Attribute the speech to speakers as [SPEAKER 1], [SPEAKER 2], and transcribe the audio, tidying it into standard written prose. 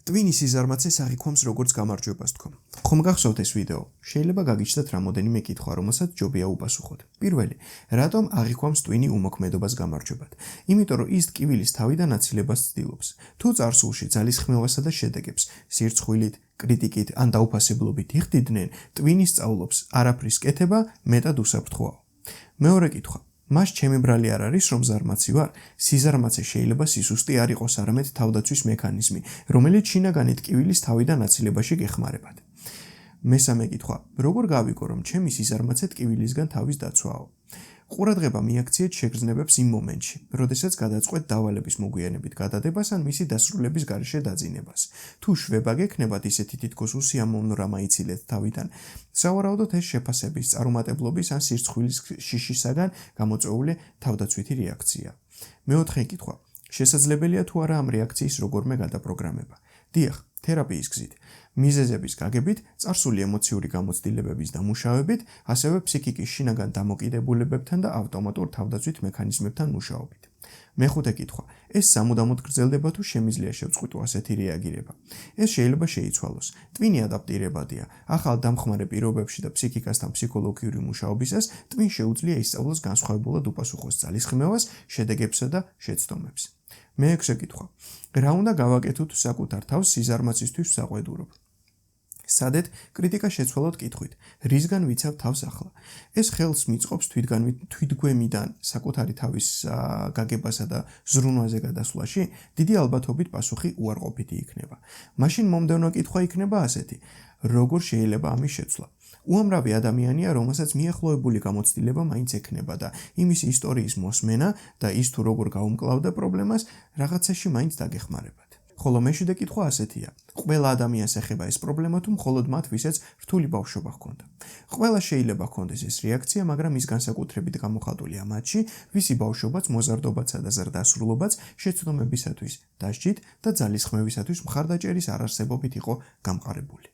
[SPEAKER 1] ტვინის სიზარმაცე საღიქვამს როგორც გამარჯვებას თქო. ხომ გახსოვთ ეს ვიდეო? შეიძლება გაგიჩნდათ რამოდენიმე კითხვა, რომელსაც ჯობია უპასუხოთ. პირველი, რატომ აღიქვამს ტვინი უმოქმედობას გამარჯვებად? იმიტომ რომ ის ტკივილის თავიდან აცილებას ცდილობს. თუ წარსულში ძალისხმევასა და შედეგებს სირცხვილით, კრიტიკით ან დაუფასებლობით იხდიდნენ, ტვინი სწავლობს არაფრის კეთება მეტად უსაფრთხოა. მეორე კითხვა. მას ჩემი ბრალი არ არის, რომ ზარმაცი ვარ? სიზარმაცე შეიძლება სისუსტი არ იყოს, არამედ თავდაცვის მექანიზმი, რომელიც შინაგანი ტკივილის თავიდან აცილებაში გეხმარებათ. მესამე კითხვა. როგორ გავიგო, რომ ჩემი სიზარმაცე ტკივილისგან თავის დაცვაო? ყურადღება მიაქციეთ შეგრძნებებს იმ მომენტში, როდესაც გადაწყვეტ დავალების მოგვიანებით გადადებას ან მისი დასრულების გარეშე დაძინებას. თუ შვება გექნებათ, ისეთი თითქოს უსიამოვნო რამ აიცილეთ თავიდან, სავარაუდოდ ეს შეფასების, წარუმატებლობის ან სირცხვილის შიშისაგან გამოწვეული თავდაცვითი რეაქცია. მეოთხე კითხვა. შესაძლებელია თუ არა ამ რეაქციის როგორმე გადაპროგრამება? დიახ, თერაპიის გზით. მიზეზების გაგებით, წარსული ემოციური გამოცდილებების დამუშავებით, ასევე ფსიქიკის შინაგან დამოკიდებულებებთან და ავტომატურ თავდაცვით მექანიზმებთან მუშაობით. მეხუთე კითხვა. ეს სამუდამოდ გრძელდება თუ შემიძლია შევწყვიტო ასეთი რეაგირება? ეს შეიძლება შეიცვალოს. ტვინი ადაპტირებადია. ახალ დამხმარე პირობებში და ფსიქიკასთან ფსიქოლოგიური მუშაობისას ტვინს შეუძლია ისწავლოს განსხვავებულად უპასუხოს ძალისხმევას, შედეგებსა და შეცდომებს. მეექვსე კითხვა. რა უნდა გავაკეთოთ საკუთარ თავს სიზარმაცისთვის ვსაყვედურობ? სადეთ კრიტიკა შეცვალოთ კითხვით, რისგან ვიცავ თავს ახლა? ეს ხელს მიწყობს თვითგვემიდან საკუთარი თავის გაგებასა და ზრუნვაზე გადასვლაში, დიდი ალბათობით პასუხი უარყოფითი იქნება. მაშინ მომდევნო კითხვა იქნება ასეთი: როგორ შეიძლება ამის შეცვლა? უამრავი ადამიანია, რომელსაც მიახლოებული გამოცდილება მაინც ექნება და იმის ისტორიის მოსმენა და ის თუ როგორ გაუმკლავდა პრობლემას, რაღაცაში მაინც დაგეხმარებათ. ხოლო მეშვიდე კითხვა ასეთია: ყველა ადამიანს ეხება ეს პრობლემა თუ მხოლოდ მათ, ვისაც რთული ბავშვობა ჰქონდა? ყველა შეიძლება ჰქონდეს ეს რეაქცია, მაგრამ ის განსაკუთრებით გამოხატულია მათში, ვისი ბავშვობაც, მოზარდობაცა და ზრდასრულობაც შეცდომებისათვის დასჯით და ძალისხმევისათვის მხარდაჭერის არარსებობით იყო გამყარებული.